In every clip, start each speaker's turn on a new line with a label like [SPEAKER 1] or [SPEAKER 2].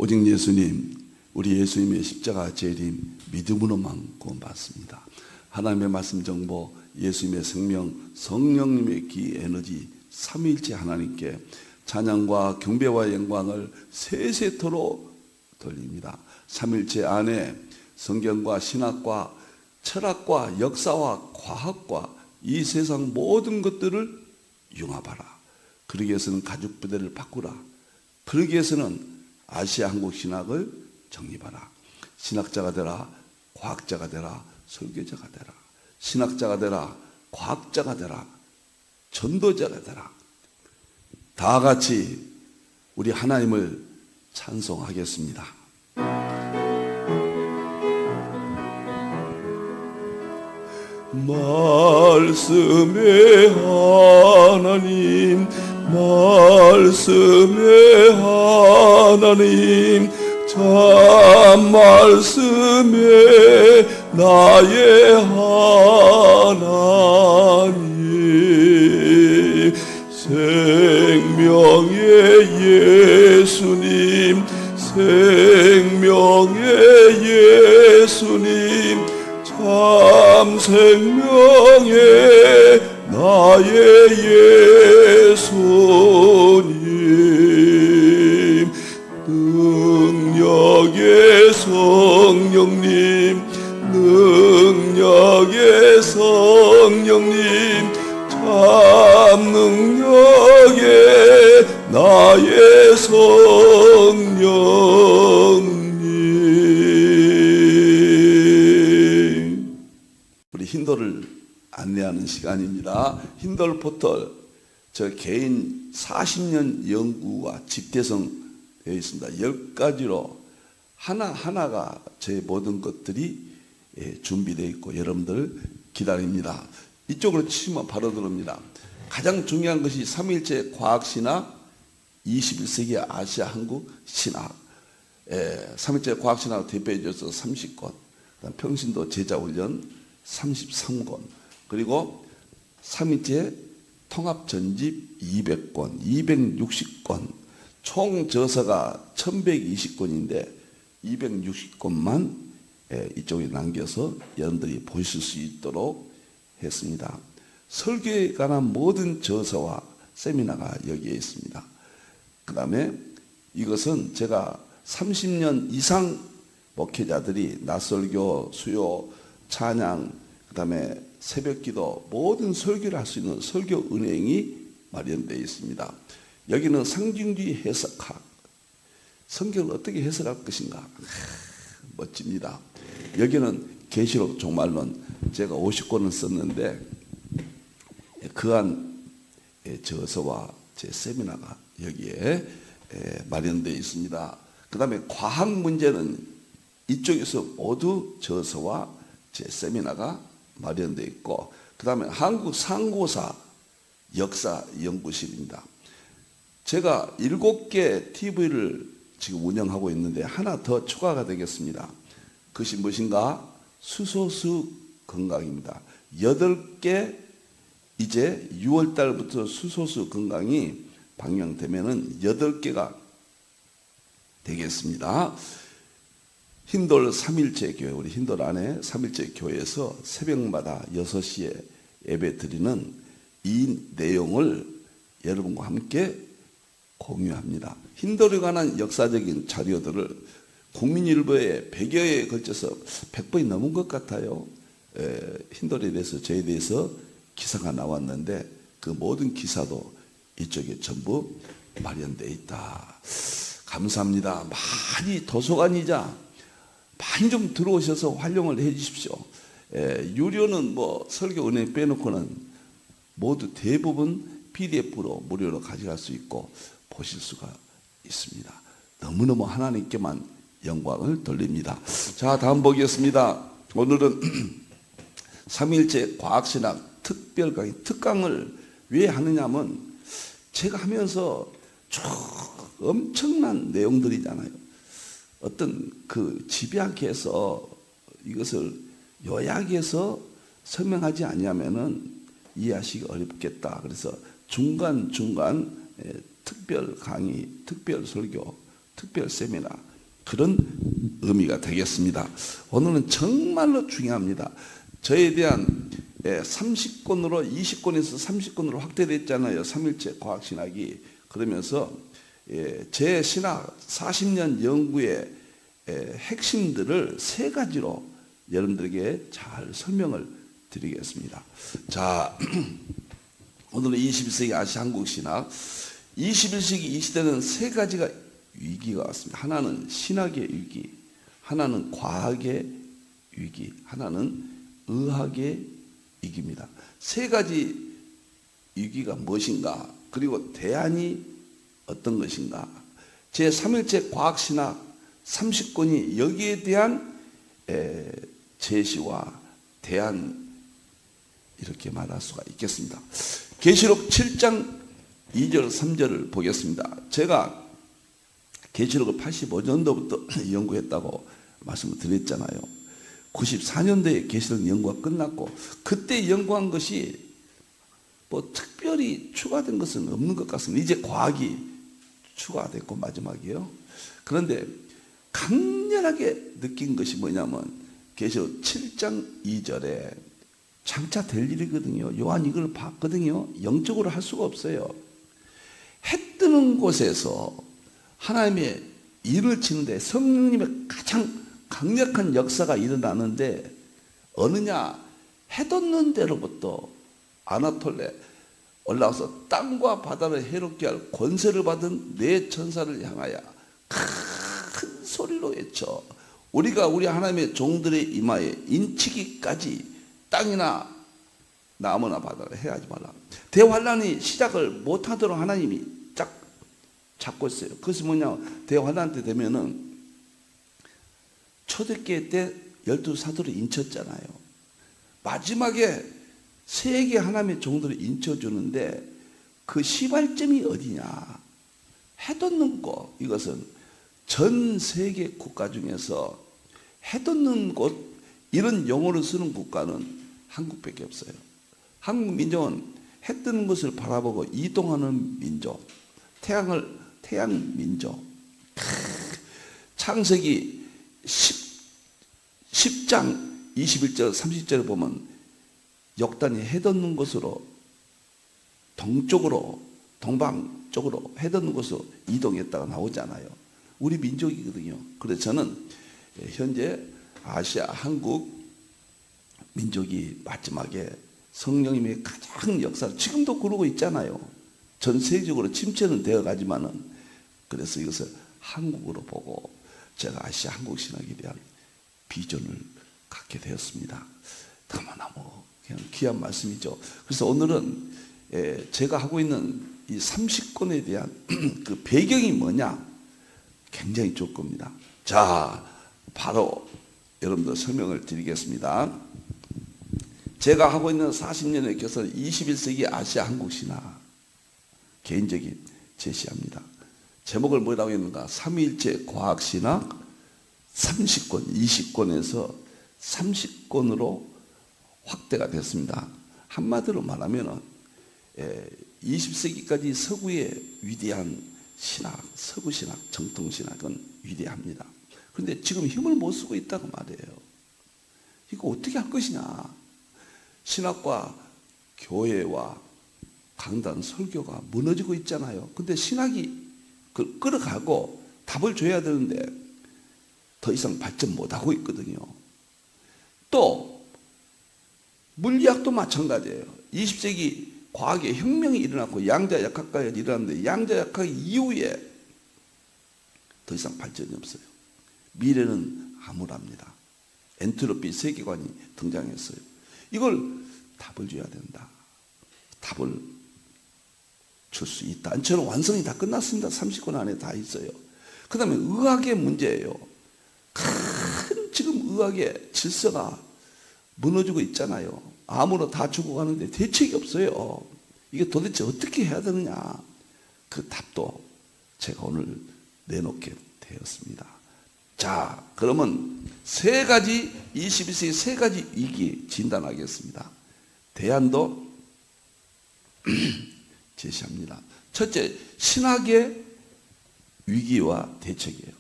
[SPEAKER 1] 오직 예수님, 우리 예수님의 십자가 재림 믿음으로만 구원받습니다. 하나님의 말씀 정보, 예수님의 생명, 성령님의 기 에너지, 삼위일체 하나님께 찬양과 경배와 영광을 세세토록 돌립니다. 삼위일체 안에 성경과 신학과 철학과 역사와 과학과 이 세상 모든 것들을 융합하라. 그러기 위해서는 가죽부대를 바꾸라. 그러기 위해서는 아시아 한국 신학을 정립하라. 신학자가 되라, 과학자가 되라, 설교자가 되라. 신학자가 되라, 과학자가 되라, 전도자가 되라. 다 같이 우리 하나님을 찬송하겠습니다. 말씀의 하나님, 말씀의 하나님, 참 말씀의 나의 하나님, 생명의 예수님, 생명의 예수님, 참 생명의 나의 예수님, 능력의 성령님, 능력의 성령님, 참 능력의 나의 성령님. 우리 힌도를 안내하는 시간입니다. 힌돌 포털, 저 개인 40년 연구와 집대성 되어 있습니다. 10가지로 하나하나가 제 모든 것들이 준비되어 있고 여러분들 기다립니다. 이쪽으로 치면 바로 들어옵니다. 가장 중요한 것이 삼위일체 과학신학, 21세기 아시아 한국 신학, 삼위일체 과학신학 대표해줘서 30권, 평신도 제자훈련 33권, 그리고 삼위일체 통합전집 200권, 260권, 총 저서가 1120권인데 260권만 이쪽에 남겨서 여러분들이 보실 수 있도록 했습니다. 설교에 관한 모든 저서와 세미나가 여기에 있습니다. 그 다음에 이것은 제가 30년 이상 목회자들이 낮설교, 수요, 찬양, 그 다음에 새벽기도 모든 설교를 할 수 있는 설교 은행이 마련되어 있습니다. 여기는 상징주의 해석학, 성경을 어떻게 해석할 것인가, 멋집니다. 여기는 계시록 종말론, 제가 50권을 썼는데 그한 저서와 제 세미나가 여기에 마련되어 있습니다. 그 다음에 과학 문제는 이쪽에서 모두 저서와 제 세미나가 마련되어 있고, 그 다음에 한국 상고사 역사 연구실입니다. 제가 7개 TV를 지금 운영하고 있는데 하나 더 추가가 되겠습니다. 그것이 무엇인가? 수소수 건강입니다. 8개, 이제 6월 달부터 수소수 건강이 방영되면은 8개가 되겠습니다. 힌돌 삼일체 교회, 우리 힌돌 안에 삼일체 교회에서 새벽마다 6시에 예배 드리는 이 내용을 여러분과 함께 공유합니다. 힌돌에 관한 역사적인 자료들을 국민일보에 100여에 걸쳐서 100번이 넘은 것 같아요. 힌돌에 대해서, 저에 대해서 기사가 나왔는데 그 모든 기사도 이쪽에 전부 마련되어 있다. 감사합니다. 많이 도서관이자 많이 좀 들어오셔서 활용을 해 주십시오. 유료는 뭐 설교 은행 빼놓고는 모두 대부분 PDF로 무료로 가져갈 수 있고 보실 수가 있습니다. 너무너무 하나님께만 영광을 돌립니다. 자, 다음 보겠습니다. 오늘은 삼위일체 과학신학 특별 강의, 특강을 왜 하느냐면 제가 하면서 엄청난 내용들이잖아요. 어떤 그 집약해서 이것을 요약해서 설명하지 않냐면은 이해하시기 어렵겠다. 그래서 중간중간 특별 강의, 특별 설교, 특별 세미나 그런 의미가 되겠습니다. 오늘은 정말로 중요합니다. 저에 대한 30권으로 20권에서 30권으로 확대됐잖아요. 3일째 과학신학이. 그러면서 제 신학 40년 연구의 핵심들을 세 가지로 여러분들에게 잘 설명을 드리겠습니다. 자, 오늘은 21세기 아시아 한국 신학. 21세기 이 시대는 세 가지가 위기가 왔습니다. 하나는 신학의 위기, 하나는 과학의 위기, 하나는 의학의 위기입니다. 세 가지 위기가 무엇인가, 그리고 대안이 어떤 것인가. 제3일째 과학신학 30권이 여기에 대한 제시와 대안, 이렇게 말할 수가 있겠습니다. 계시록 7장 2절 3절을 보겠습니다. 제가 계시록을 85년도부터 연구했다고 말씀을 드렸잖아요. 94년도에 계시록 연구가 끝났고, 그때 연구한 것이 뭐 특별히 추가된 것은 없는 것 같습니다. 이제 과학이 추가됐고 마지막이에요. 그런데 강렬하게 느낀 것이 뭐냐면 계시록 7장 2절에 장차 될 일이거든요. 요한 이걸 봤거든요. 영적으로 할 수가 없어요. 해 뜨는 곳에서 하나님의 일을 치는데 성령님의 가장 강력한 역사가 일어나는데, 어느냐, 해 돋는 데로부터 아나톨레 올라와서 땅과 바다를 해롭게 할 권세를 받은 네 천사를 향하여 큰 소리로 외쳐 우리가 우리 하나님의 종들의 이마에 인치기까지 땅이나 나무나 바다를 해하지 말라. 대환란이 시작을 못하도록 하나님이 쫙 잡고 있어요. 그것이 뭐냐, 대환란 때 되면은 초대교회 때 12사도를 인쳤잖아요. 마지막에 세계 하나님의 종들을 인쳐주는데 그 시발점이 어디냐, 해돋는 곳. 이것은 전 세계 국가 중에서 해돋는 곳, 이런 용어를 쓰는 국가는 한국밖에 없어요. 한국 민족은 해 뜨는 것을 바라보고 이동하는 민족, 태양 민족. 창세기 10장 21절 30절을 보면 역단이 해 돋는 곳으로, 동쪽으로, 동방 쪽으로 해 돋는 곳으로 이동했다가 나오잖아요. 우리 민족이거든요. 그래서 저는 현재 아시아 한국 민족이 마지막에 성령님의 가장 역사를 지금도 그러고 있잖아요. 전 세계적으로 침체는 되어 가지만은, 그래서 이것을 한국으로 보고 제가 아시아 한국 신학에 대한 비전을 갖게 되었습니다. 너무너무 그냥 귀한 말씀이죠. 그래서 오늘은 제가 하고 있는 이 30권에 대한 그 배경이 뭐냐, 굉장히 좋을 겁니다. 자, 바로 여러분들 설명을 드리겠습니다. 제가 하고 있는 40년의 교사는 21세기 아시아 한국 신학 개인적인 제시합니다. 제목을 뭐라고 했는가? 삼위일체 과학 신학 30권, 20권에서 30권으로 확대가 됐습니다. 한마디로 말하면 20세기까지 서구의 위대한 신학, 서구 신학, 정통 신학은 위대합니다. 그런데 지금 힘을 못 쓰고 있다고 말해요. 이거 어떻게 할 것이냐? 신학과 교회와 강단, 설교가 무너지고 있잖아요. 근데 신학이 끌어가고 답을 줘야 되는데 더 이상 발전 못하고 있거든요. 또 물리학도 마찬가지예요. 20세기 과학의 혁명이 일어났고 양자역학까지 일어났는데 양자역학 이후에 더 이상 발전이 없어요. 미래는 암울합니다. 엔트로피 세계관이 등장했어요. 이걸 답을 줘야 된다. 답을 줄 수 있다. 저는 완성이 다 끝났습니다. 30권 안에 다 있어요. 그 다음에 의학의 문제예요. 큰 지금 의학의 질서가 무너지고 있잖아요. 암으로 다 죽어가는데 대책이 없어요. 이게 도대체 어떻게 해야 되느냐. 그 답도 제가 오늘 내놓게 되었습니다. 자, 그러면 세 가지, 21세기 세 가지 위기 진단하겠습니다. 대안도 제시합니다. 첫째, 신학의 위기와 대책이에요.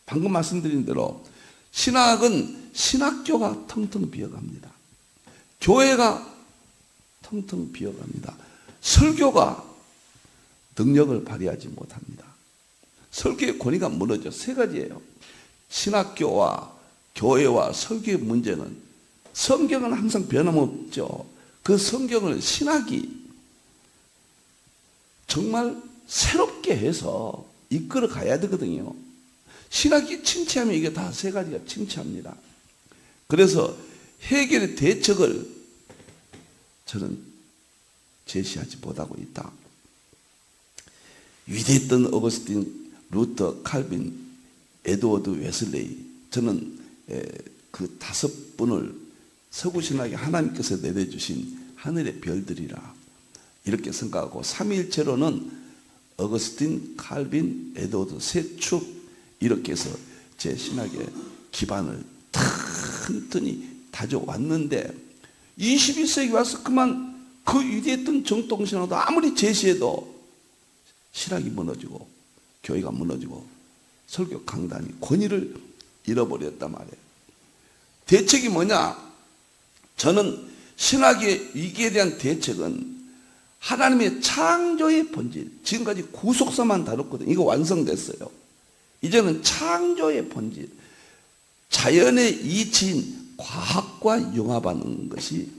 [SPEAKER 1] 방금 말씀드린 대로 신학은 신학교가 텅텅 비어갑니다. 교회가 텅텅 비어갑니다. 설교가 능력을 발휘하지 못합니다. 설교의 권위가 무너져. 세 가지예요. 신학교와 교회와 설교의 문제는 성경은 항상 변함없죠. 그 성경을 신학이 정말 새롭게 해서 이끌어 가야 되거든요. 신학이 침체하면 이게 다 세 가지가 침체합니다. 그래서 해결의 대책을 저는 제시하지 못하고 있다. 위대했던 어거스틴, 루터, 칼빈, 에드워드 웨슬레이, 저는 그 다섯 분을 서구신학에 하나님께서 내려주신 하늘의 별들이라 이렇게 생각하고, 삼위일체로는 어거스틴, 칼빈, 에드워드 세 축 이렇게 해서 제 신학의 기반을 튼튼히 다져왔는데 21세기 와서 그만 그 위대했던 정통신학도 아무리 제시해도 신학이 무너지고 교회가 무너지고 설교 강단이 권위를 잃어버렸단 말이에요. 대책이 뭐냐? 저는 신학의 위기에 대한 대책은 하나님의 창조의 본질, 지금까지 구속사만 다뤘거든요. 이거 완성됐어요. 이제는 창조의 본질, 자연의 이치인 과학과 융합하는 것이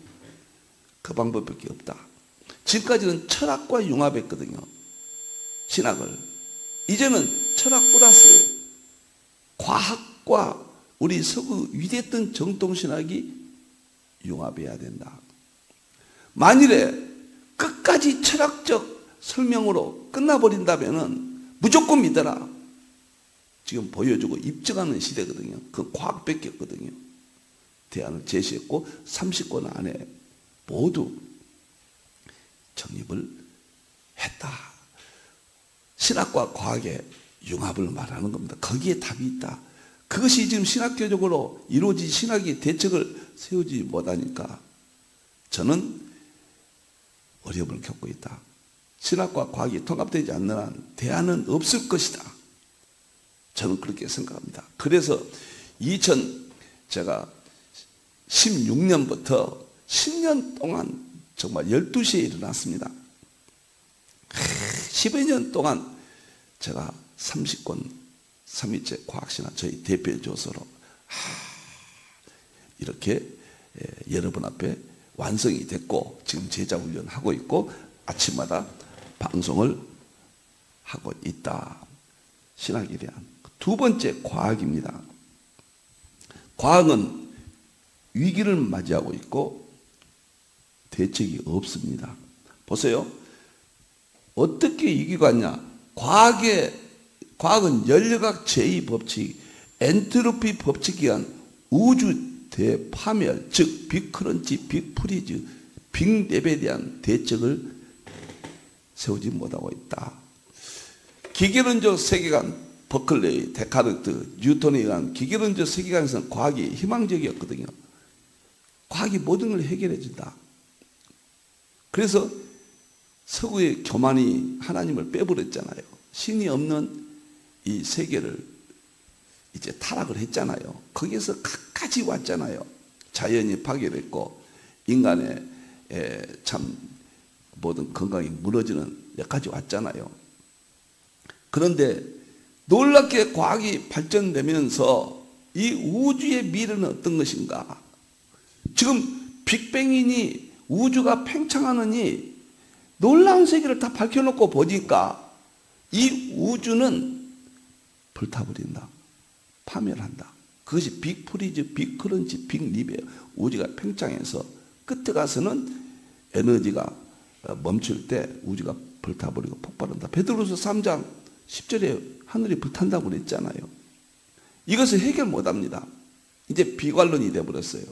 [SPEAKER 1] 그 방법밖에 없다. 지금까지는 철학과 융합했거든요. 신학을. 이제는 철학 플러스 과학과 우리 서구 위대했던 정통신학이 융합해야 된다. 만일에 끝까지 철학적 설명으로 끝나버린다면 무조건 믿어라. 지금 보여주고 입증하는 시대거든요. 그 과학 뺏겼거든요. 대안을 제시했고 30권 안에 모두 정립을 했다. 신학과 과학의 융합을 말하는 겁니다. 거기에 답이 있다. 그것이 지금 신학교적으로 이루어진 신학이 대책을 세우지 못하니까 저는 어려움을 겪고 있다. 신학과 과학이 통합되지 않는 한 대안은 없을 것이다. 저는 그렇게 생각합니다. 그래서 제가 16년부터 10년 동안 정말 12시에 일어났습니다. 10여 년 동안 제가 30권 3위째 과학신학 저희 대표 조서로 이렇게 여러분 앞에 완성이 됐고 지금 제자훈련하고 있고 아침마다 방송을 하고 있다. 신학에 대한 두 번째 과학입니다. 과학은 위기를 맞이하고 있고 대책이 없습니다. 보세요. 어떻게 위기가 왔냐? 과학은 연력학 제2법칙, 엔트로피 법칙에 의한 우주 대파멸, 즉 빅크런치, 빅프리즈, 빅랩에 대한 대책을 세우지 못하고 있다. 기계론적 세계관, 버클레이, 데카르트, 뉴턴에 의한 기계론적 세계관에서는 과학이 희망적이었거든요. 과학이 모든 걸 해결해 준다. 그래서 서구의 교만이 하나님을 빼버렸잖아요. 신이 없는 이 세계를 이제 타락을 했잖아요. 거기에서 끝까지 왔잖아요. 자연이 파괴됐고 인간의 참 모든 건강이 무너지는 여기까지 왔잖아요. 그런데 놀랍게 과학이 발전되면서 이 우주의 미래는 어떤 것인가? 지금 빅뱅이니 우주가 팽창하느니 놀라운 세계를 다 밝혀놓고 보니까 이 우주는 불타버린다. 파멸한다. 그것이 빅프리즈, 빅크런치, 빅립이에요. 우주가 팽창해서 끝에 가서는 에너지가 멈출 때 우주가 불타버리고 폭발한다. 베드로서 3장 10절에 하늘이 불탄다고 그랬잖아요. 이것을 해결 못합니다. 이제 비관론이 되어버렸어요.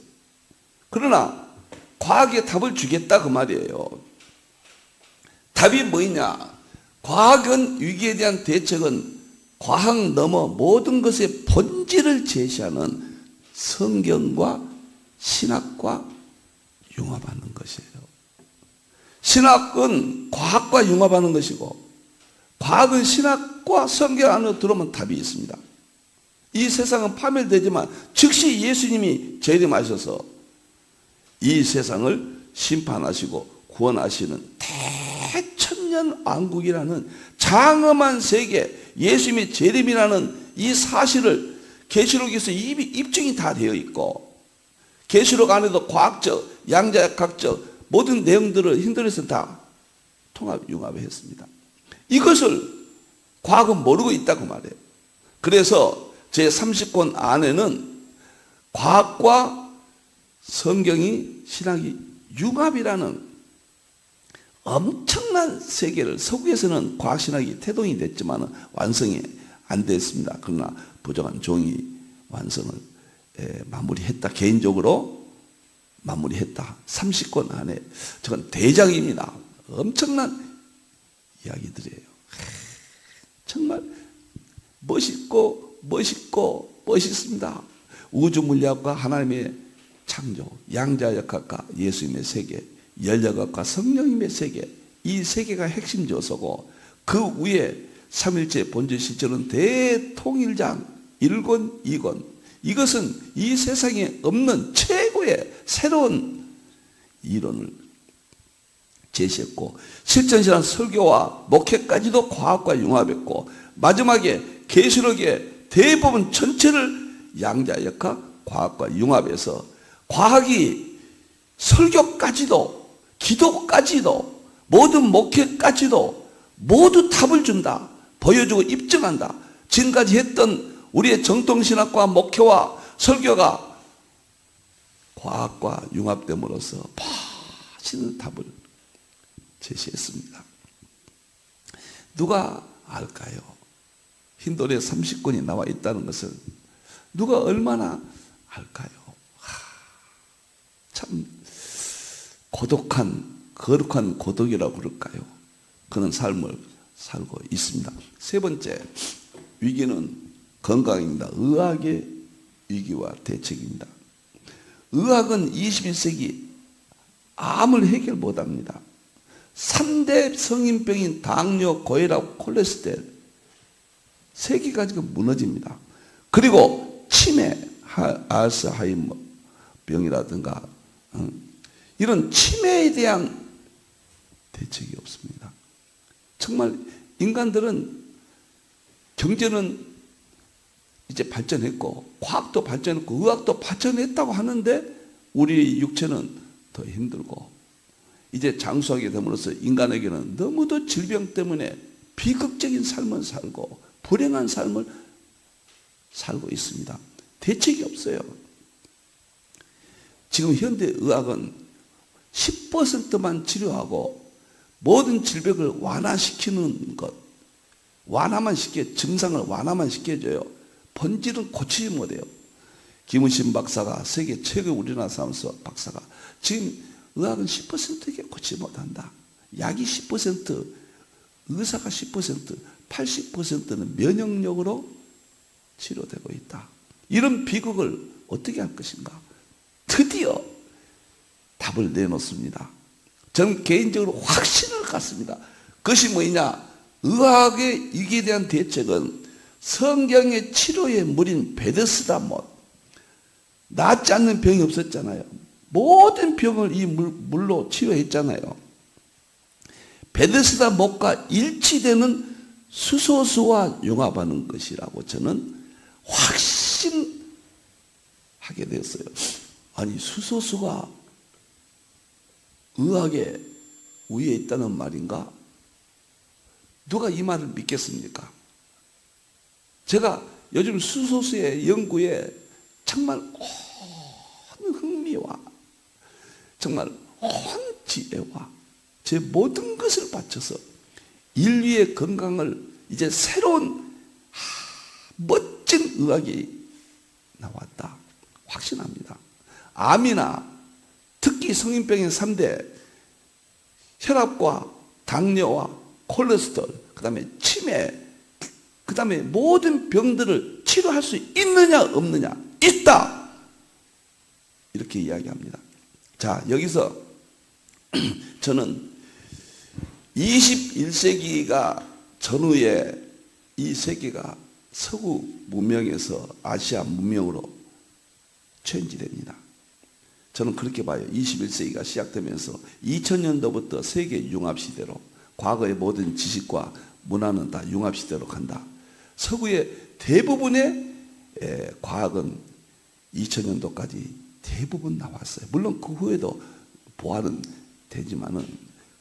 [SPEAKER 1] 그러나 과학의 답을 주겠다 그 말이에요. 답이 뭐냐? 과학은 위기에 대한 대책은 과학 넘어 모든 것의 본질을 제시하는 성경과 신학과 융합하는 것이에요. 신학은 과학과 융합하는 것이고 과학은 신학 신학과 성경 안으로 들어오면 답이 있습니다. 이 세상은 파멸되지만 즉시 예수님이 재림하셔서 이 세상을 심판하시고 구원하시는 대천년 왕국이라는 장엄한 세계, 예수님의 재림이라는 이 사실을 계시록에서 이미 입증이 다 되어 있고, 계시록 안에도 과학적, 양자역학적 모든 내용들을 힌두에서 다 융합했습니다. 이것을 과학은 모르고 있다고 말해요. 그래서 제 30권 안에는 과학과 성경이, 신학이 융합이라는 엄청난 세계를, 서구에서는 과학신학이 태동이 됐지만 완성이 안 됐습니다. 그러나 부족한 종이 완성을 마무리했다. 개인적으로 마무리했다. 30권 안에 저건 대작입니다. 엄청난 이야기들이에요. 정말 멋있고 멋있습니다. 우주물리학과 하나님의 창조, 양자역학과 예수님의 세계, 연력학과 성령님의 세계, 이 세계가 핵심 요소고, 그 위에 삼일체 본질 실제로는 대통일장 1권, 2권, 이것은 이 세상에 없는 최고의 새로운 이론을 제시했고, 실전신학 설교와 목회까지도 과학과 융합했고, 마지막에 계시록의 대부분 전체를 양자역학, 과학과 융합해서 과학이 설교까지도, 기도까지도, 모든 목회까지도 모두 답을 준다, 보여주고 입증한다. 지금까지 했던 우리의 정통신학과 목회와 설교가 과학과 융합됨으로써 멋있는 답을 제시했습니다. 누가 알까요? 힌두에 30권이 나와 있다는 것을 누가 얼마나 알까요? 참 고독한, 거룩한 고독이라고 그럴까요? 그런 삶을 살고 있습니다. 세 번째 위기는 건강입니다. 의학의 위기와 대책입니다. 의학은 21세기 암을 해결 못합니다. 3대 성인병인 당뇨, 고혈압, 콜레스테롤 세 개가 지금 무너집니다. 그리고 치매, 알츠하이머 병이라든가 이런 치매에 대한 대책이 없습니다. 정말 인간들은, 경제는 이제 발전했고 과학도 발전했고 의학도 발전했다고 하는데 우리 육체는 더 힘들고, 이제 장수하게 됨으로써 인간에게는 너무도 질병 때문에 비극적인 삶을 살고 불행한 삶을 살고 있습니다. 대책이 없어요. 지금 현대 의학은 10%만 치료하고 모든 질병을 완화시키는 것, 완화만 시켜, 증상을 완화만 시켜줘요. 본질은 고치지 못해요. 김우신 박사가, 세계 최고 우리나라 사무소 박사가, 지금 의학은 10%밖에 고치지 못한다. 약이 10%, 의사가 10%, 80%는 면역력으로 치료되고 있다. 이런 비극을 어떻게 할 것인가? 드디어 답을 내놓습니다. 저는 개인적으로 확신을 갖습니다. 그것이 뭐냐? 의학의 위기에 대한 대책은 성경의 치료의 물인 베데스다 못, 낫지 않는 병이 없었잖아요. 모든 병을 이 물로 치료했잖아요. 베데스다 못과 일치되는 수소수와 융합하는 것이라고 저는 확신하게 되었어요. 아니, 수소수가 의학의 위에 있다는 말인가? 누가 이 말을 믿겠습니까? 제가 요즘 수소수의 연구에 정말 온 흥미와 정말 온 지혜와 제 모든 것을 바쳐서 인류의 건강을 이제 새로운 멋진 의학이 나왔다 확신합니다. 암이나 특히 성인병의 3대 혈압과 당뇨와 콜레스테롤, 그 다음에 치매, 그 다음에 모든 병들을 치료할 수 있느냐 없느냐? 있다! 이렇게 이야기합니다. 자, 여기서 저는 21세기가 전후에 이 세계가 서구 문명에서 아시아 문명으로 체인지됩니다. 저는 그렇게 봐요. 21세기가 시작되면서 2000년도부터 세계 융합시대로, 과거의 모든 지식과 문화는 다 융합시대로 간다. 서구의 대부분의 과학은 2000년도까지 대부분 나왔어요. 물론 그 후에도 보완은 되지만은,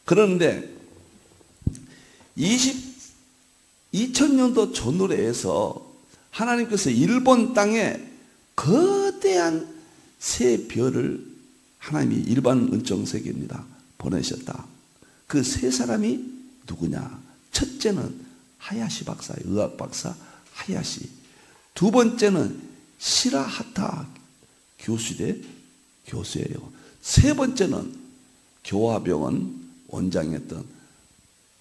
[SPEAKER 1] 그런데 2000년도 전후래에서 하나님께서 일본 땅에 거대한 새 별을 하나님이 일반 은총 세계입니다. 보내셨다. 그 세 사람이 누구냐? 첫째는 하야시 박사, 의학 박사 하야시. 두 번째는 시라하타 교수대 교수예요. 세 번째는 교화병원 원장이었던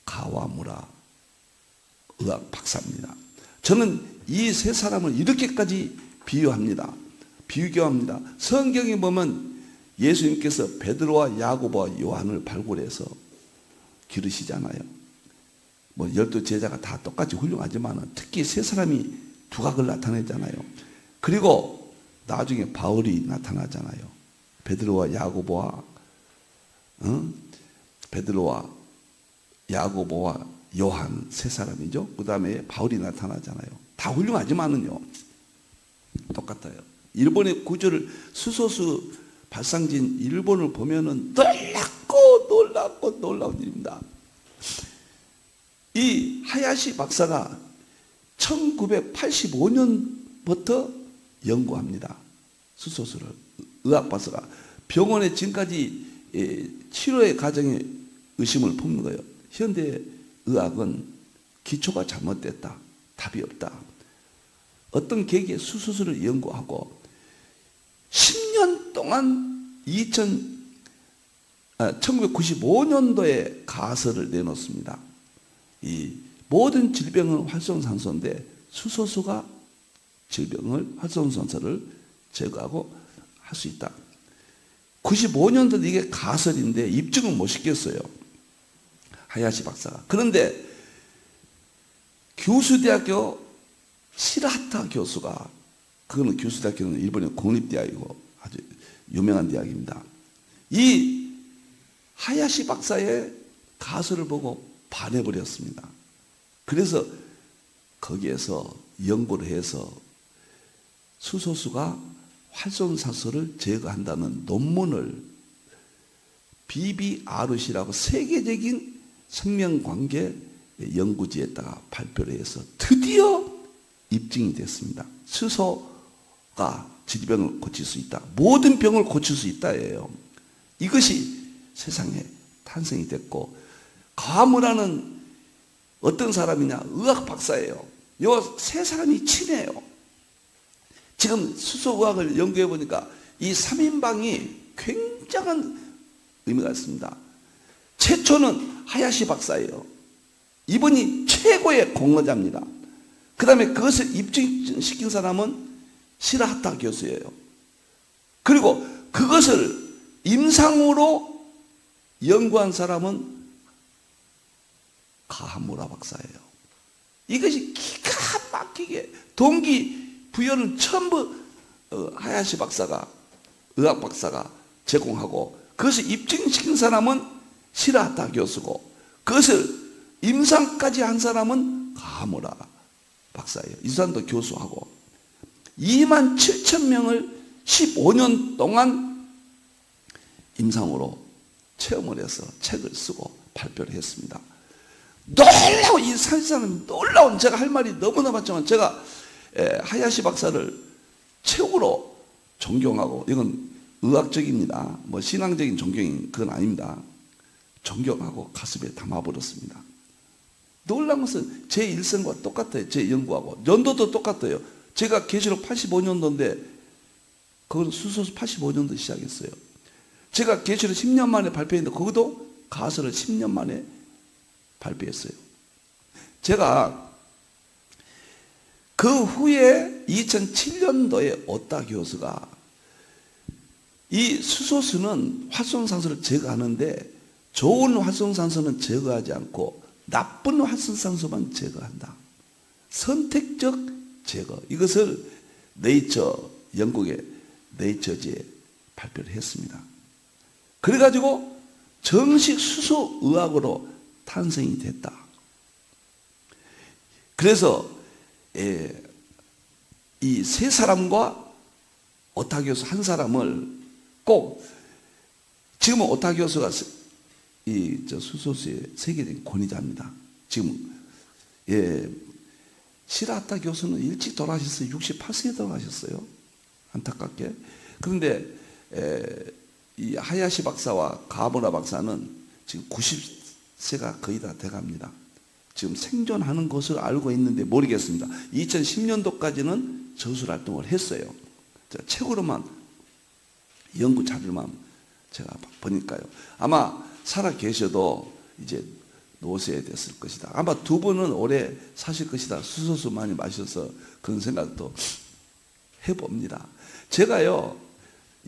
[SPEAKER 1] 가와무라 의학 박사입니다. 저는 이 세 사람을 이렇게까지 비유합니다. 성경에 보면 예수님께서 베드로와 야고보와 요한을 발굴해서 기르시잖아요. 뭐 12 제자가 다 똑같이 훌륭하지만 특히 세 사람이 두각을 나타내잖아요. 그리고 나중에 바울이 나타나잖아요. 베드로와 야고보와 요한 세 사람이죠. 그 다음에 바울이 나타나잖아요. 다 훌륭하지만은요, 똑같아요. 일본의 구조를, 수소수 발상지인 일본을 보면은 놀라운 일입니다. 이 하야시 박사가 1985년부터 연구합니다. 수소수를. 의학 박사가 병원에 지금까지 치료의 과정에 의심을 품는 거예요. 현대 의학은 기초가 잘못됐다. 답이 없다. 어떤 계기에 수소수를 연구하고 10년 동안 1995년도에 가설을 내놓습니다. 이 모든 질병은 활성산소인데 수소수가 질병을, 활성산소를 제거하고 할 수 있다. 95년도 이게 가설인데 입증은 못 시켰어요. 하야시 박사가. 그런데 교수대학교 시라하타 교수가, 그거는 교수대학교는 일본의 공립대학이고 아주 유명한 대학입니다. 이 하야시 박사의 가설을 보고 반해버렸습니다. 그래서 거기에서 연구를 해서 수소수가 활성산소를 제거한다는 논문을 BBRC라고 세계적인 생명관계 연구지에다가 발표를 해서 드디어 입증이 됐습니다. 수소가 질병을 고칠 수 있다. 모든 병을 고칠 수 있다예요. 이것이 세상에 탄생이 됐고, 가와무라는 어떤 사람이냐? 의학 박사예요. 요 세 사람이 친해요. 지금 수소의학을 연구해 보니까 이 3인방이 굉장한 의미가 있습니다. 최초는 하야시 박사예요. 이분이 최고의 공로자입니다. 그 다음에 그것을 입증시킨 사람은 시라하타 교수예요. 그리고 그것을 임상으로 연구한 사람은 가하무라 박사예요. 이것이 기가 막히게 동기부여를 전부 하야시 박사가, 의학 박사가 제공하고, 그것을 입증시킨 사람은 시라하타 교수고, 그것을 임상까지 한 사람은 가하무라 박사예요. 이 사람도 교수하고 27,000명을 15년 동안 임상으로 체험을 해서 책을 쓰고 발표를 했습니다. 놀라운, 이 사람은 놀라운, 제가 할 말이 너무나 많지만 제가 하야시 박사를 최고로 존경하고, 이건 의학적입니다. 뭐 신앙적인 존경인 그건 아닙니다. 존경하고 가슴에 담아버렸습니다. 놀라운 것은 제 일생과 똑같아요. 제 연구하고 연도도 똑같아요. 제가 계시록 85년도인데 그건 수소수 85년도 시작했어요. 제가 계시록 10년 만에 발표했는데 그것도 가설을 10년 만에 발표했어요. 제가 그 후에 2007년도에 오타 교수가 이 수소수는 활성산소를 제거하는데 좋은 활성산소는 제거하지 않고 나쁜 활성산소만 제거한다. 선택적 제거. 이것을 영국의 네이처지에 발표를 했습니다. 그래가지고 정식 수소의학으로 탄생이 됐다. 그래서 이 세 사람과 오타 교수 한 사람을 꼭, 지금은 오타 교수가 수소수의 세계적인 권위자입니다. 지금 시라타 교수는 일찍 돌아가셨어요. 68세에 돌아가셨어요. 안타깝게. 그런데 이 하야시 박사와 가무라 박사는 지금 90세가 거의 다 돼갑니다. 지금 생존하는 것을 알고 있는데 모르겠습니다. 2010년도까지는 저술 활동을 했어요. 책으로만 연구 자료만 제가 보니까요. 아마 살아 계셔도 이제 노쇠에 됐을 것이다. 아마 두 분은 오래 사실 것이다. 수소수 많이 마셔서 그런 생각도 해봅니다. 제가요,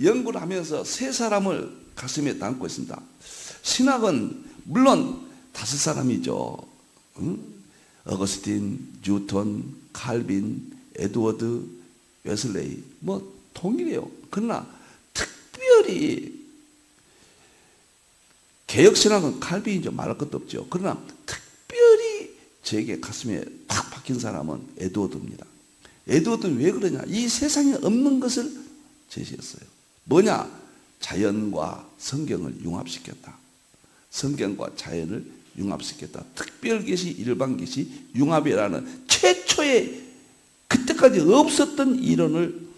[SPEAKER 1] 연구를 하면서 세 사람을 가슴에 담고 있습니다. 신학은 물론 5사람이죠. 어거스틴, 뉴턴, 칼빈, 에드워드, 웨슬레이, 뭐 동일해요. 그러나 특별히 개혁신학은 칼빈이죠. 말할 것도 없죠. 그러나 특별히 제게 가슴에 탁 박힌 사람은 에드워드입니다. 에드워드는 왜 그러냐? 이 세상에 없는 것을 제시했어요. 뭐냐? 자연과 성경을 융합시켰다. 성경과 자연을 융합시켰다. 특별계시, 일반계시, 융합이라는 최초의 그때까지 없었던 이론을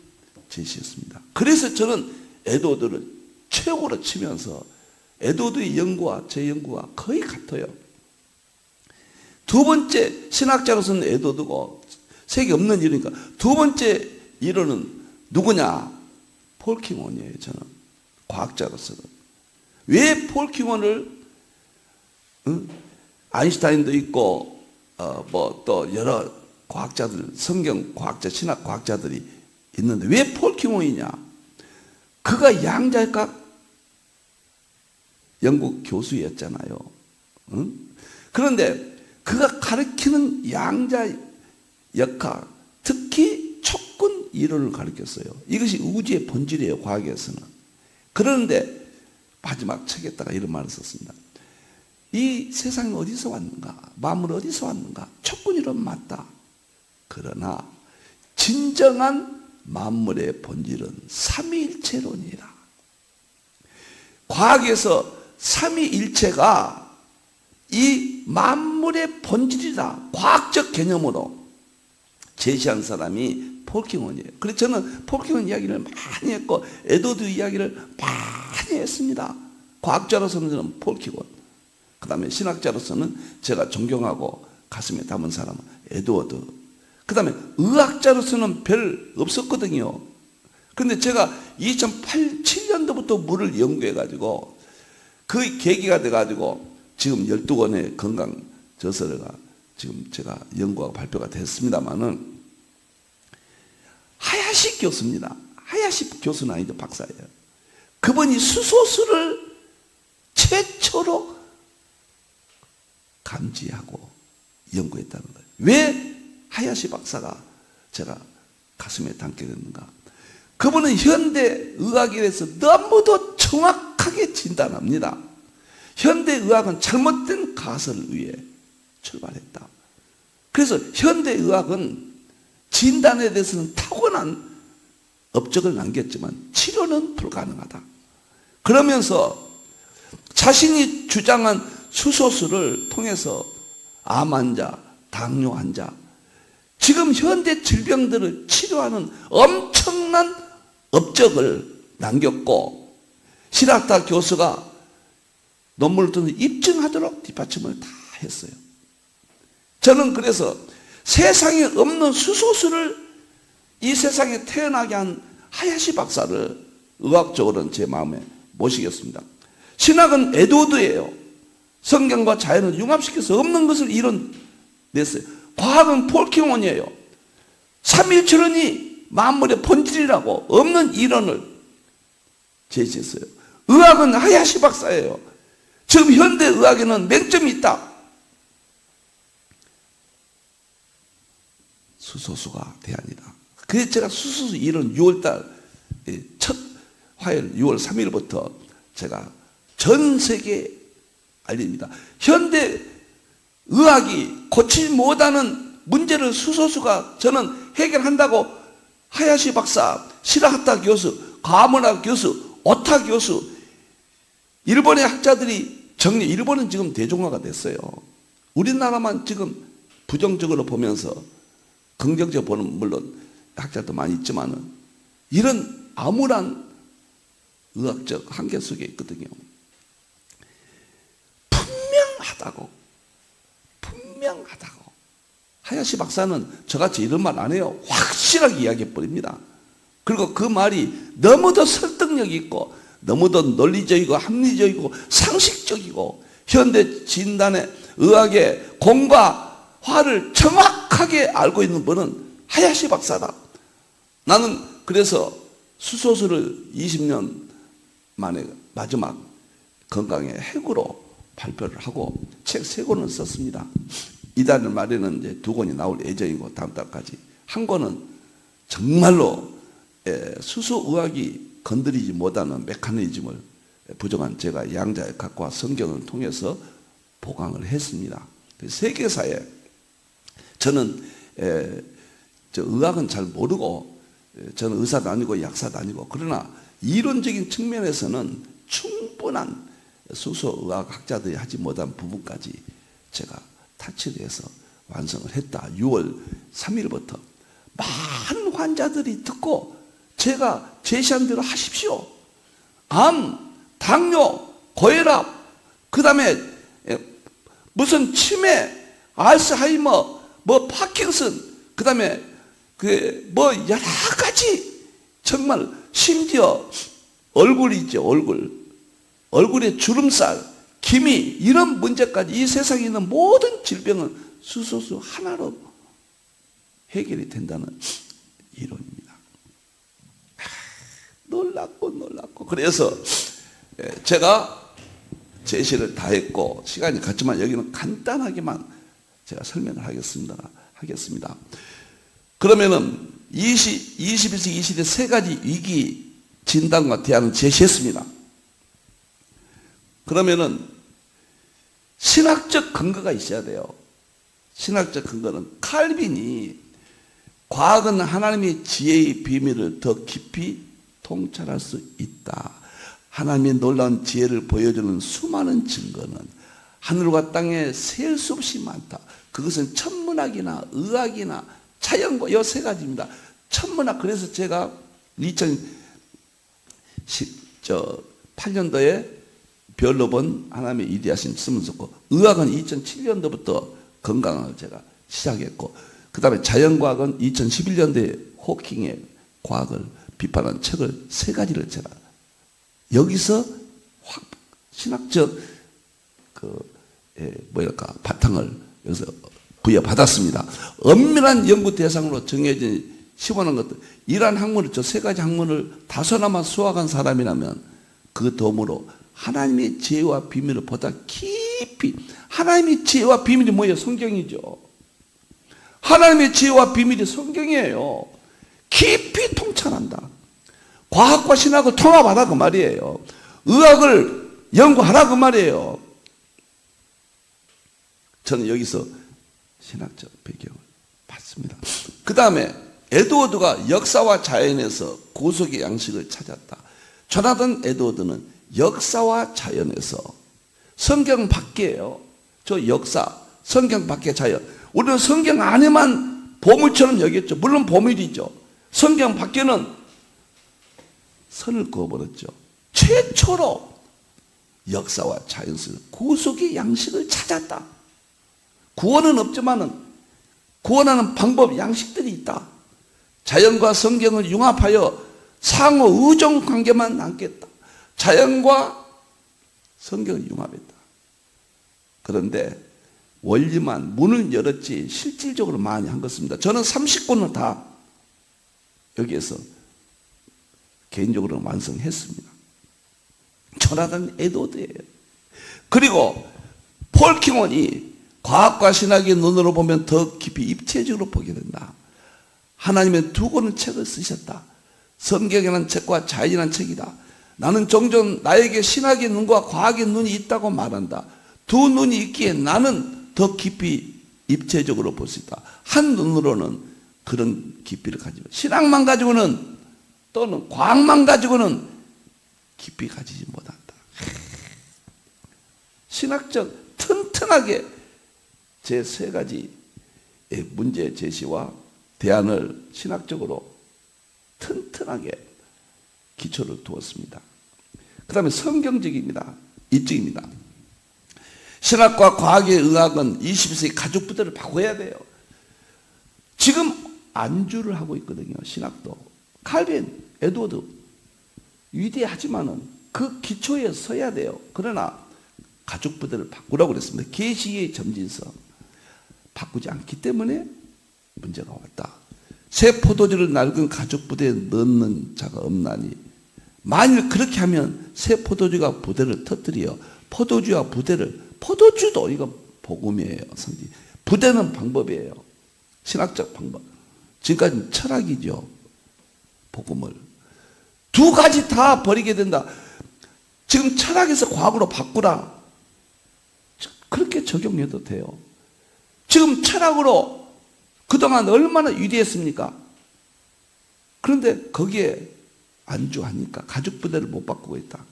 [SPEAKER 1] 제시했습니다. 그래서 저는 에드워드를 최고로 치면서 에드워드의 연구와 제 연구가 거의 같아요. 두 번째 신학자로서는 에드워드고 세계 없는 이론이니까 두 번째 이론은 누구냐? 폴 킹원이에요. 저는 과학자로서는. 왜 폴 킹원을 아인슈타인도 있고 뭐 또 여러 과학자들, 성경 과학자, 신학 과학자들이 있는데 왜 폴 킹원이냐? 그가 양자역학 영국 교수였잖아요. 그런데 그가 가르치는 양자역학, 특히 촉근 이론을 가르쳤어요. 이것이 우주의 본질이에요, 과학에서는. 그런데 마지막 책에다가 이런 말을 썼습니다. 이 세상이 어디서 왔는가? 만물이 어디서 왔는가? 촉근 이론 맞다. 그러나 진정한 만물의 본질은 삼위일체론이라. 과학에서 삼위일체가 이 만물의 본질이다. 과학적 개념으로 제시한 사람이 폴 킹원이에요. 그래서 저는 폴 킹원 이야기를 많이 했고 에드워드 이야기를 많이 했습니다. 과학자로서는 저는 폴 킹원, 그 다음에 신학자로서는 제가 존경하고 가슴에 담은 사람은 에드워드, 그 다음에 의학자로서는 별 없었거든요. 그런데 제가 2007년도부터 물을 연구해가지고 그 계기가 돼가지고 지금 12권의 건강 저서가 지금 제가 연구하고 발표가 됐습니다만은 하야시 교수입니다. 하야시 교수는 아니죠. 박사예요. 그분이 수소수를 최초로 감지하고 연구했다는 거예요. 왜 하야시 박사가 제가 가슴에 담게 됐는가? 그분은 현대 의학에서 너무도 정확하게 진단합니다. 현대 의학은 잘못된 가설을 위해 출발했다. 그래서 현대 의학은 진단에 대해서는 타고난 업적을 남겼지만 치료는 불가능하다. 그러면서 자신이 주장한 수소수를 통해서 암 환자, 당뇨 환자, 지금 현대 질병들을 치료하는 엄청난 업적을 남겼고 시라타 교수가 논문을 통해서 입증하도록 뒷받침을 다 했어요. 저는 그래서 세상에 없는 수소수를 이 세상에 태어나게 한 하야시 박사를 의학적으로는 제 마음에 모시겠습니다. 신학은 에드워드예요. 성경과 자연을 융합시켜서 없는 것을 이뤄냈어요. 과학은 폴 킹원이에요. 삼위일체론이 만물의 본질이라고 없는 이론을 제시했어요. 의학은 하야시 박사예요. 지금 현대 의학에는 맹점이 있다. 수소수가 대안이다. 그래서 제가 수소수 일은 6월달 첫 화요일 6월 3일부터 제가 전 세계에 알립니다. 현대 의학이 고치지 못하는 문제를 수소수가 저는 해결한다고 하야시 박사, 시라하타 교수, 가와무라 교수, 오타 교수, 일본의 학자들이 일본은 지금 대중화가 됐어요. 우리나라만 지금 부정적으로 보면서 긍정적으로 보는 물론 학자도 많이 있지만은 이런 암울한 의학적 한계 속에 있거든요. 분명하다고. 하야시 박사는 저같이 이런 말 안 해요. 확실하게 이야기해 버립니다. 그리고 그 말이 너무도 설득력 있고 너무도 논리적이고 합리적이고 상식적이고 현대 진단의 의학의 공과 화를 정확하게 알고 있는 분은 하야시 박사다. 나는 그래서 수소수를 20년 만에 마지막 건강의 핵으로 발표를 하고 책 3권을 썼습니다. 이달 말에는 이제 2권이 나올 예정이고 다음 달까지. 한 권은 정말로 수소의학이 건드리지 못하는 메커니즘을 부정한 제가 양자의 각과 성경을 통해서 보강을 했습니다. 세계사에 저는 의학은 잘 모르고 저는 의사도 아니고 약사도 아니고 그러나 이론적인 측면에서는 충분한 수소의학 학자들이 하지 못한 부분까지 제가 타치를 해서 완성을 했다. 6월 3일부터 많은 환자들이 듣고 제가 제시한 대로 하십시오. 암, 당뇨, 고혈압, 그 다음에 무슨 치매, 알츠하이머, 파킨슨, 그 다음에 여러 가지 정말 심지어 얼굴이 있죠, 얼굴에 주름살, 기미 이런 문제까지 이 세상에 있는 모든 질병은 수소수 하나로 해결이 된다는 이론입니다. 놀랍고 그래서 제가 제시를 다 했고 시간이 갔지만 여기는 간단하게만 제가 설명을 하겠습니다. 그러면은 21세기 이 시대 3가지 위기 진단과 대안을 제시했습니다. 그러면은 신학적 근거가 있어야 돼요. 신학적 근거는 칼빈이 과학은 하나님의 지혜의 비밀을 더 깊이 통찰할 수 있다. 하나님의 놀라운 지혜를 보여주는 수많은 증거는 하늘과 땅에 셀 수 없이 많다. 그것은 천문학이나 의학이나 자연과 이 3가지입니다. 천문학, 그래서 제가 2008년도에 별로 본 하나님의 위대하신 쓰면서 의학은 2007년도부터 건강을 제가 시작했고 그 다음에 자연과학은 2011년도에 호킹의 과학을 비판한 책을 3가지를 제가 여기서 신학적 바탕을 여기서 부여받았습니다. 엄밀한 연구 대상으로 정해진 15년 것들 이러한 학문을 저 3가지 학문을 다소나마 수학한 사람이라면 그 도움으로 하나님의 지혜와 비밀을 보다 깊이 하나님의 지혜와 비밀이 뭐예요? 성경이죠. 하나님의 지혜와 비밀이 성경이에요. 깊이 통찰한다. 과학과 신학을 통합하라 그 말이에요. 의학을 연구하라 그 말이에요. 저는 여기서 신학적 배경을 봤습니다. 그 다음에 에드워드가 역사와 자연에서 구속의 양식을 찾았다. 조나단 에드워드는 역사와 자연에서 성경 밖이에요. 저 역사, 성경 밖의 자연. 우리는 성경 안에만 보물처럼 여겼죠. 물론 보물이죠. 성경 밖에는 선을 그어버렸죠. 최초로 역사와 자연에서 구속의 양식을 찾았다. 구원은 없지만은 구원하는 방법, 양식들이 있다. 자연과 성경을 융합하여 상호 의존 관계만 남겠다. 자연과 성경을 융합했다. 그런데 원리만 문을 열었지 실질적으로 많이 한 것입니다. 저는 30권을 다 여기에서 개인적으로 완성했습니다. 조나단 에드워드예요. 그리고 폴 킹원이 과학과 신학의 눈으로 보면 더 깊이 입체적으로 보게 된다. 하나님은 두 권의 책을 쓰셨다. 성경이라는 책과 자연이라는 책이다. 나는 종종 나에게 신학의 눈과 과학의 눈이 있다고 말한다. 두 눈이 있기에 나는 더 깊이 입체적으로 볼 수 있다. 한 눈으로는 그런 깊이를 가지고 신학만 가지고는 또는 과학만 가지고는 깊이 가지지 못한다. 신학적 튼튼하게 제 세 가지 문제 제시와 대안을 신학적으로 튼튼하게 기초를 두었습니다. 그 다음에 성경적입니다. 이쪽입니다. 신학과 과학의 의학은 21세기 가족 부대를 바꿔야 돼요. 지금 안주를 하고 있거든요. 신학도. 칼빈, 에드워드 위대하지만은 그 기초에 서야 돼요. 그러나 가족 부대를 바꾸라고 그랬습니다. 계시의 점진성 바꾸지 않기 때문에 문제가 왔다. 새 포도주를 낡은 가죽 부대에 넣는 자가 없나니 만일 그렇게 하면 새 포도주가 부대를 터뜨려 포도주와 부대를 포도주도 이거 복음이에요. 성지. 부대는 방법이에요. 신학적 방법. 지금까지는 철학이죠. 복음을. 두 가지 다 버리게 된다. 지금 철학에서 과학으로 바꾸라. 그렇게 적용해도 돼요. 지금 철학으로 그동안 얼마나 위대했습니까? 그런데 거기에 안주하니까 가죽부대를 못 바꾸고 있다.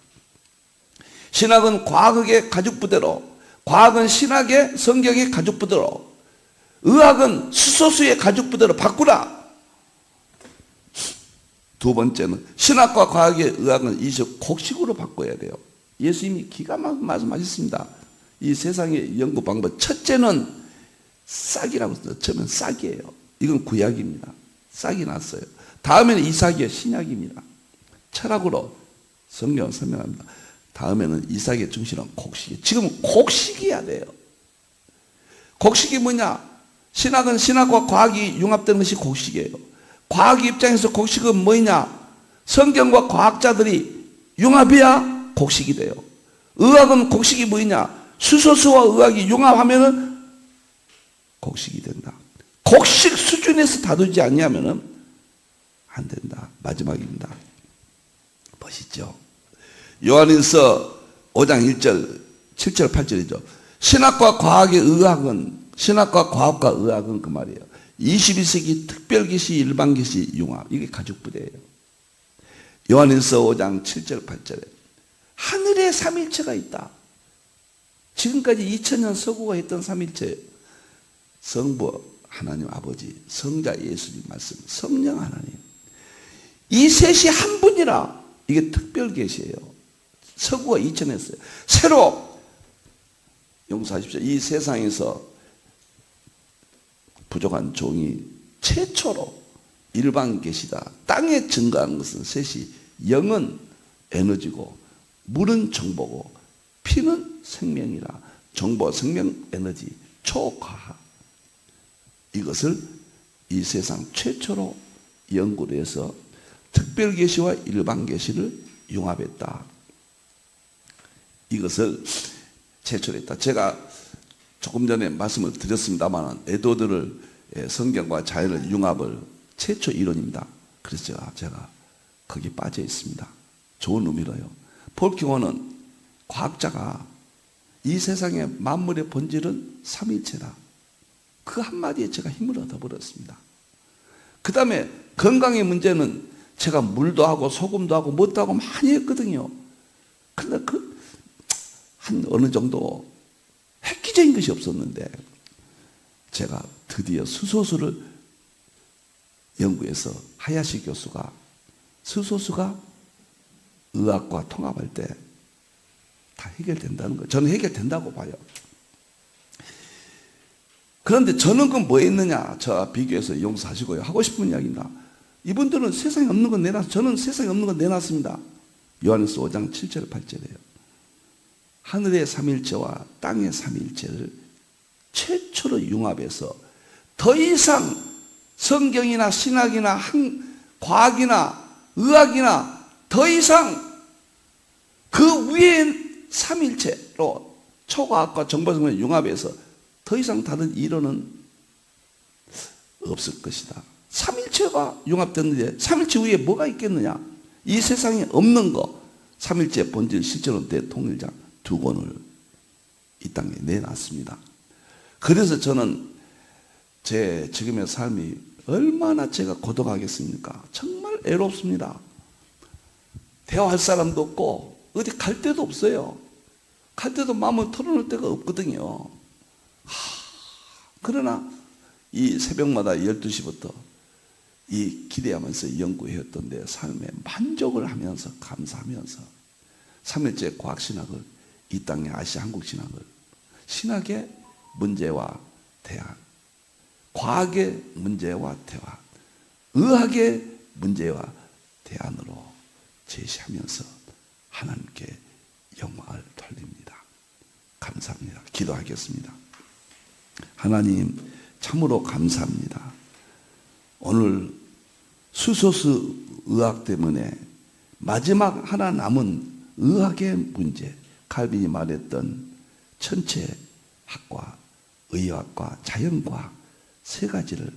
[SPEAKER 1] 신학은 과학의 가죽부대로, 과학은 신학의 성경의 가죽부대로, 의학은 수소수의 가죽부대로 바꾸라. 두 번째는 신학과 과학의 의학은 이제 곡식으로 바꿔야 돼요. 예수님이 기가 막히게 말씀하셨습니다. 이 세상의 연구 방법 첫째는 싹이라고 써요. 처음엔 싹이에요. 이건 구약입니다. 싹이 났어요. 다음에는 이삭이에요. 신약입니다. 철학으로 성경을 설명합니다. 다음에는 이삭의 중심은 곡식이에요. 지금 곡식이어야 돼요. 곡식이 뭐냐? 신학은 신학과 과학이 융합되는 것이 곡식이에요. 과학 입장에서 곡식은 뭐냐? 성경과 과학자들이 융합해야 곡식이 돼요. 의학은 곡식이 뭐냐? 수소수와 의학이 융합하면은 곡식이 된다. 곡식 수준에서 다루지 않냐면은 안 된다. 마지막입니다. 보시죠. 요한일서 5장 1절, 7절, 8절이죠. 신학과 과학의 의학은, 신학과 과학과 의학은 그 말이에요. 21세기 특별계시, 일반계시, 융합. 이게 가죽부대예요. 요한일서 5장 7절, 8절에 하늘에 삼일체가 있다. 지금까지 2000년 서구가 했던 삼일체, 성부 하나님 아버지, 성자 예수님 말씀, 성령 하나님, 이 셋이 한 분이라. 이게 특별 계시예요. 서구가 2000년 했어요. 새로 용서하십시오. 이 세상에서 부족한 종이 최초로 일반 계시다. 땅에 증거하는 것은 셋이 영은 에너지고 물은 정보고 피는 생명이라. 정보, 생명, 에너지, 초과학. 이것을 이 세상 최초로 연구를 해서 특별 계시와 일반 계시를 융합했다. 이것을 최초로 했다. 제가 조금 전에 말씀을 드렸습니다만 에드워드를 성경과 자연을 융합을 최초 이론입니다. 그래서 제가 거기에 빠져 있습니다. 좋은 의미로요. 폴 킹호는 과학자가 이 세상의 만물의 본질은 삼위일체다. 그 한마디에 제가 힘을 얻어버렸습니다. 그 다음에 건강의 문제는 제가 물도 하고 소금도 하고 뭣도 하고 많이 했거든요. 그런데 한 어느 정도 획기적인 것이 없었는데 제가 드디어 수소수를 연구해서 하야시 교수가 수소수가 의학과 통합할 때 다 해결된다는 거예요. 저는 해결된다고 봐요. 그런데 저는 그건 뭐 했느냐? 저와 비교해서 용서하시고요. 하고 싶은 이야기입니다. 이분들은 세상에 없는 건 내놨어요. 저는 세상에 없는 건 내놨습니다. 요한일서 5장 7절 8절이에요. 하늘의 삼일체와 땅의 삼일체를 최초로 융합해서 더 이상 성경이나 신학이나 과학이나 의학이나 더 이상 그 위에 삼일체로 초과학과 정보성을 융합해서 더 이상 다른 이론은 없을 것이다. 삼일체 삼일체가 융합됐는데 삼일체 위에 뭐가 있겠느냐? 이 세상에 없는 거, 삼일체 본질 실제로 대통일장 두 권을 이 땅에 내놨습니다. 그래서 저는 제 지금의 삶이 얼마나 제가 고독하겠습니까? 정말 애롭습니다. 대화할 사람도 없고 어디 갈 데도 없어요. 갈 때도 마음을 털어놓을 데가 없거든요. 그러나 이 새벽마다 12시부터 이 기대하면서 연구해왔던 내 삶에 만족을 하면서 감사하면서 삼일째 과학신학을 이 땅의 아시아 한국신학을 신학의 문제와 대안, 과학의 문제와 대화, 의학의 문제와 대안으로 제시하면서 하나님께 영광을 돌립니다. 감사합니다. 기도하겠습니다. 하나님 참으로 감사합니다. 오늘 수소수 의학 때문에 마지막 하나 남은 의학의 문제, 칼빈이 말했던 천체학과, 의학과, 자연과학 세 가지를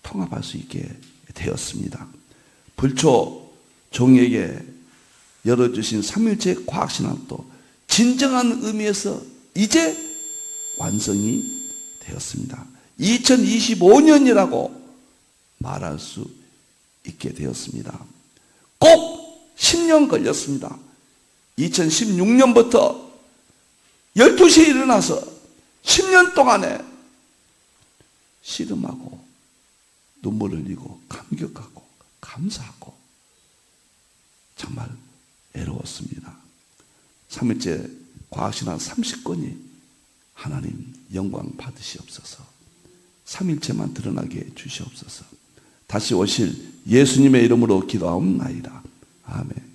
[SPEAKER 1] 통합할 수 있게 되었습니다. 불초 종에게 열어주신 삼일체 과학신학도 진정한 의미에서 이제 완성이 되었습니다. 2025년이라고 말할 수 있게 되었습니다. 꼭 10년 걸렸습니다. 2016년부터 12시에 일어나서 10년 동안에 씨름하고 눈물 흘리고 감격하고 감사하고 정말 애로웠습니다. 3일째 과학신학 30권이 하나님 영광 받으시옵소서. 3일째만 드러나게 해 주시옵소서. 다시 오실 예수님의 이름으로 기도하옵나이다. 아멘.